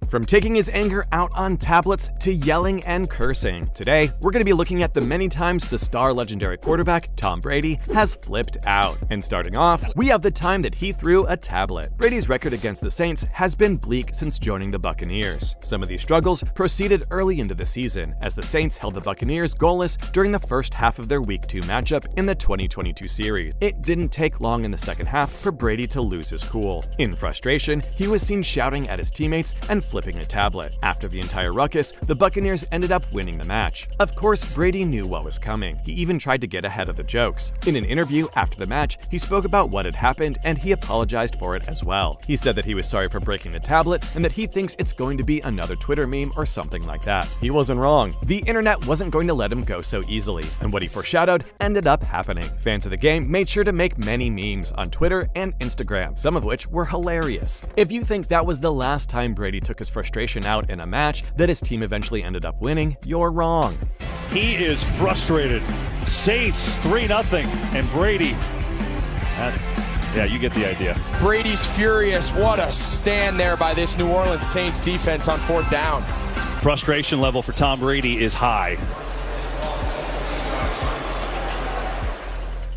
From taking his anger out on tablets to yelling and cursing. Today, we're going to be looking at the many times the star legendary quarterback, Tom Brady, has flipped out. And starting off, we have the time that he threw a tablet. Brady's record against the Saints has been bleak since joining the Buccaneers. Some of these struggles proceeded early into the season, as the Saints held the Buccaneers goalless during the first half of their Week 2 matchup in the 2022 series. It didn't take long in the second half for Brady to lose his cool. In frustration, he was seen shouting at his teammates and flipping a tablet. After the entire ruckus, the Buccaneers ended up winning the match. Of course, Brady knew what was coming. He even tried to get ahead of the jokes. In an interview after the match, he spoke about what had happened and he apologized for it as well. He said that he was sorry for breaking the tablet and that he thinks it's going to be another Twitter meme or something like that. He wasn't wrong. The internet wasn't going to let him go so easily, and what he foreshadowed ended up happening. Fans of the game made sure to make many memes on Twitter and Instagram, some of which were hilarious. If you think that was the last time Brady took his frustration out in a match that his team eventually ended up winning, you're wrong. He is frustrated. Saints 3-0, and Brady. Yeah, you get the idea. Brady's furious. What a stand there by this New Orleans Saints defense on 4th down. Frustration level for Tom Brady is high.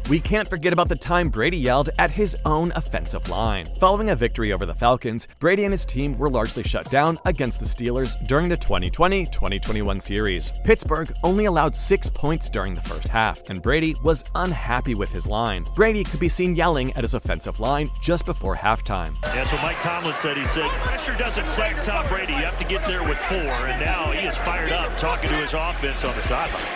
We can't forget about the time Brady yelled at his own offensive line. Following a victory over the Falcons, Brady and his team were largely shut down against the Steelers during the 2020-2021 series. Pittsburgh only allowed 6 points during the first half, and Brady was unhappy with his line. Brady could be seen yelling at his offensive line just before halftime. That's what Mike Tomlin said. He said, pressure doesn't sack Tom Brady. You have to get there with 4, and now he is fired up talking to his offense on the sideline.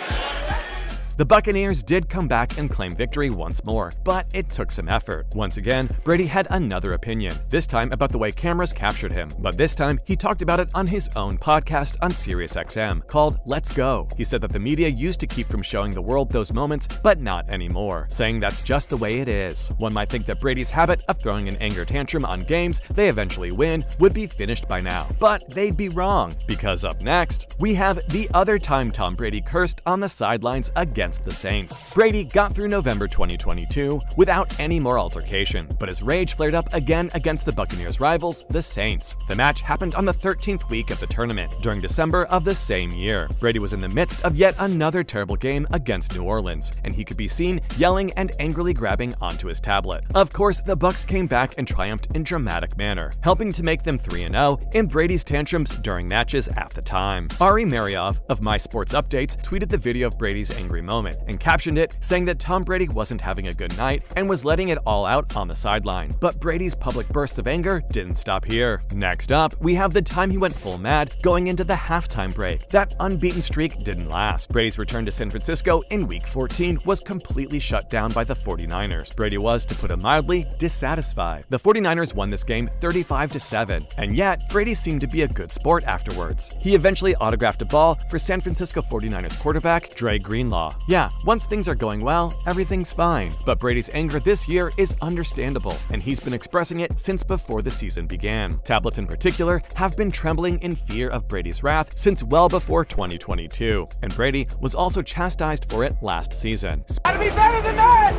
The Buccaneers did come back and claim victory once more, but it took some effort. Once again, Brady had another opinion, this time about the way cameras captured him, but this time he talked about it on his own podcast on SiriusXM called Let's Go. He said that the media used to keep from showing the world those moments, but not anymore, saying that's just the way it is. One might think that Brady's habit of throwing an anger tantrum on games they eventually win would be finished by now, but they'd be wrong, because up next, we have the other time Tom Brady cursed on the sidelines against the Saints. Brady got through November 2022 without any more altercation, but his rage flared up again against the Buccaneers' rivals, the Saints. The match happened on the 13th week of the tournament, during December of the same year. Brady was in the midst of yet another terrible game against New Orleans, and he could be seen yelling and angrily grabbing onto his tablet. Of course, the Bucs came back and triumphed in dramatic manner, helping to make them 3-0 in Brady's tantrums during matches at the time. Ari Mariov of My Sports Updates tweeted the video of Brady's angry moment and captioned it saying that Tom Brady wasn't having a good night and was letting it all out on the sideline. But Brady's public bursts of anger didn't stop here. Next up, we have the time he went full mad going into the halftime break. That unbeaten streak didn't last. Brady's return to San Francisco in Week 14 was completely shut down by the 49ers. Brady was, to put it mildly, dissatisfied. The 49ers won this game 35-7, and yet Brady seemed to be a good sport afterwards. He eventually autographed a ball for San Francisco 49ers quarterback Dre Greenlaw. Yeah, once things are going well, everything's fine. But Brady's anger this year is understandable, and he's been expressing it since before the season began. Tablets in particular have been trembling in fear of Brady's wrath since well before 2022, and Brady was also chastised for it last season. Gotta be better than that!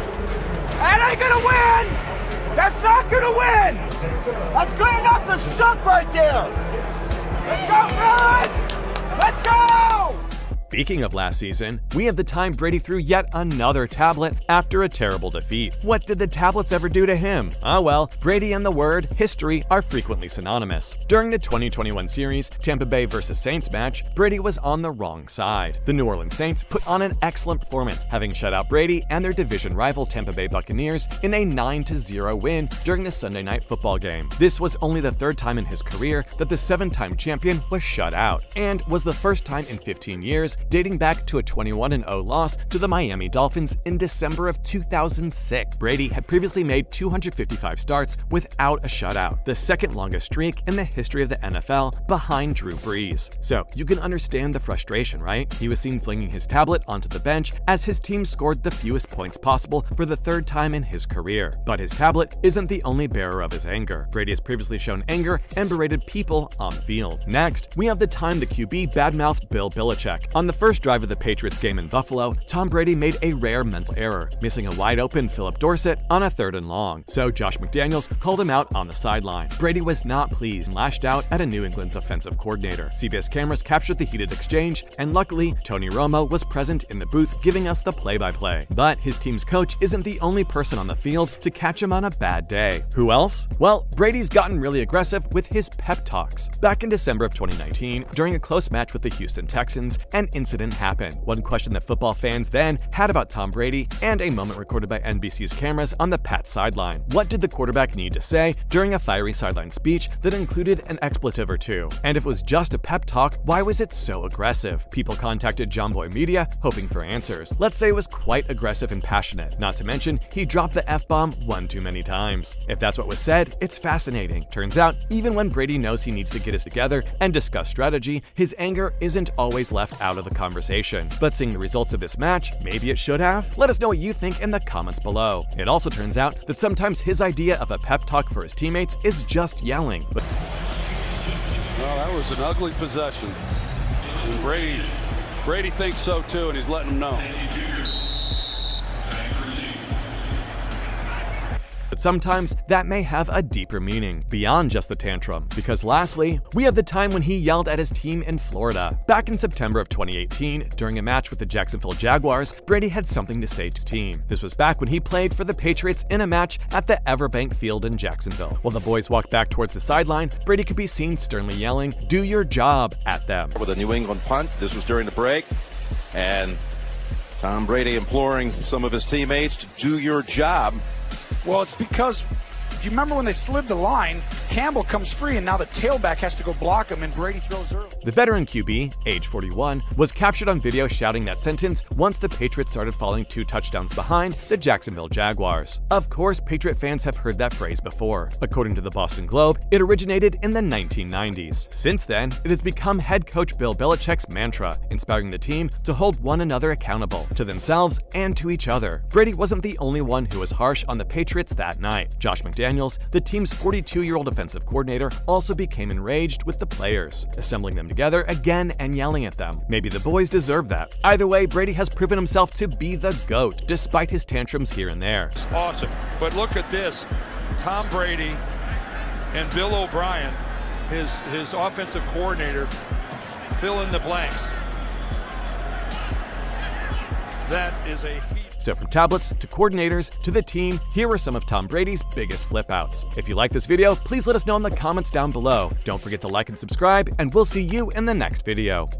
That ain't gonna win! That's not gonna win! That's good enough to suck right there! Let's go, fellas! Let's go! Speaking of last season, we have the time Brady threw yet another tablet after a terrible defeat. What did the tablets ever do to him? Ah well, Brady and the word history are frequently synonymous. During the 2021 series, Tampa Bay vs. Saints match, Brady was on the wrong side. The New Orleans Saints put on an excellent performance, having shut out Brady and their division rival Tampa Bay Buccaneers in a 9-0 win during the Sunday Night Football game. This was only the 3rd time in his career that the 7-time champion was shut out, and was the first time in 15 years dating back to a 21-0 loss to the Miami Dolphins in December of 2006. Brady had previously made 255 starts without a shutout, the 2nd longest streak in the history of the NFL behind Drew Brees. So you can understand the frustration, right? He was seen flinging his tablet onto the bench as his team scored the fewest points possible for the 3rd time in his career. But his tablet isn't the only bearer of his anger. Brady has previously shown anger and berated people on the field. Next, we have the time the QB badmouthed Bill Belichick on On the first drive of the Patriots game in Buffalo, Tom Brady made a rare mental error, missing a wide-open Philip Dorsett on a 3rd and long, so Josh McDaniels called him out on the sideline. Brady was not pleased and lashed out at a New England's offensive coordinator. CBS cameras captured the heated exchange, and luckily, Tony Romo was present in the booth giving us the play-by-play. But his team's coach isn't the only person on the field to catch him on a bad day. Who else? Well, Brady's gotten really aggressive with his pep talks. Back in December of 2019, during a close match with the Houston Texans, an incident happened. One question that football fans then had about Tom Brady, and a moment recorded by NBC's cameras on the Pats sideline. What did the quarterback need to say during a fiery sideline speech that included an expletive or two? And if it was just a pep talk, why was it so aggressive? People contacted John Boy Media hoping for answers. Let's say it was quite aggressive and passionate. Not to mention, he dropped the F-bomb one too many times. If that's what was said, it's fascinating. Turns out, even when Brady knows he needs to get it together and discuss strategy, his anger isn't always left out of the conversation. But seeing the results of this match, maybe it should have? Let us know what you think in the comments below. It also turns out that sometimes his idea of a pep talk for his teammates is just yelling. Well, that was an ugly possession. And Brady thinks so too, and he's letting him know. But sometimes that may have a deeper meaning, beyond just the tantrum. Because lastly, we have the time when he yelled at his team in Florida. Back in September of 2018, during a match with the Jacksonville Jaguars, Brady had something to say to his team. This was back when he played for the Patriots in a match at the Everbank Field in Jacksonville. While the boys walked back towards the sideline, Brady could be seen sternly yelling, "Do your job," at them. With a New England punt, this was during the break, and Tom Brady imploring some of his teammates to do your job. Well, it's because, do you remember when they slid the line, Campbell comes free and now the tailback has to go block him and Brady throws early. The veteran QB, age 41, was captured on video shouting that sentence once the Patriots started falling 2 touchdowns behind the Jacksonville Jaguars. Of course, Patriot fans have heard that phrase before. According to the Boston Globe, it originated in the 1990s. Since then, it has become head coach Bill Belichick's mantra, inspiring the team to hold one another accountable, to themselves and to each other. Brady wasn't the only one who was harsh on the Patriots that night. Josh McDaniels, the team's 42-year-old offensive coordinator, also became enraged with the players, assembling them together again and yelling at them. Maybe the boys deserve that. Either way, Brady has proven himself to be the GOAT, despite his tantrums here and there. Awesome. But look at this. Tom Brady and Bill O'Brien, his offensive coordinator, fill in the blanks. That is a heat. So from tablets to coordinators to the team, here are some of Tom Brady's biggest flip-outs. If you like this video, please let us know in the comments down below. Don't forget to like and subscribe, and we'll see you in the next video.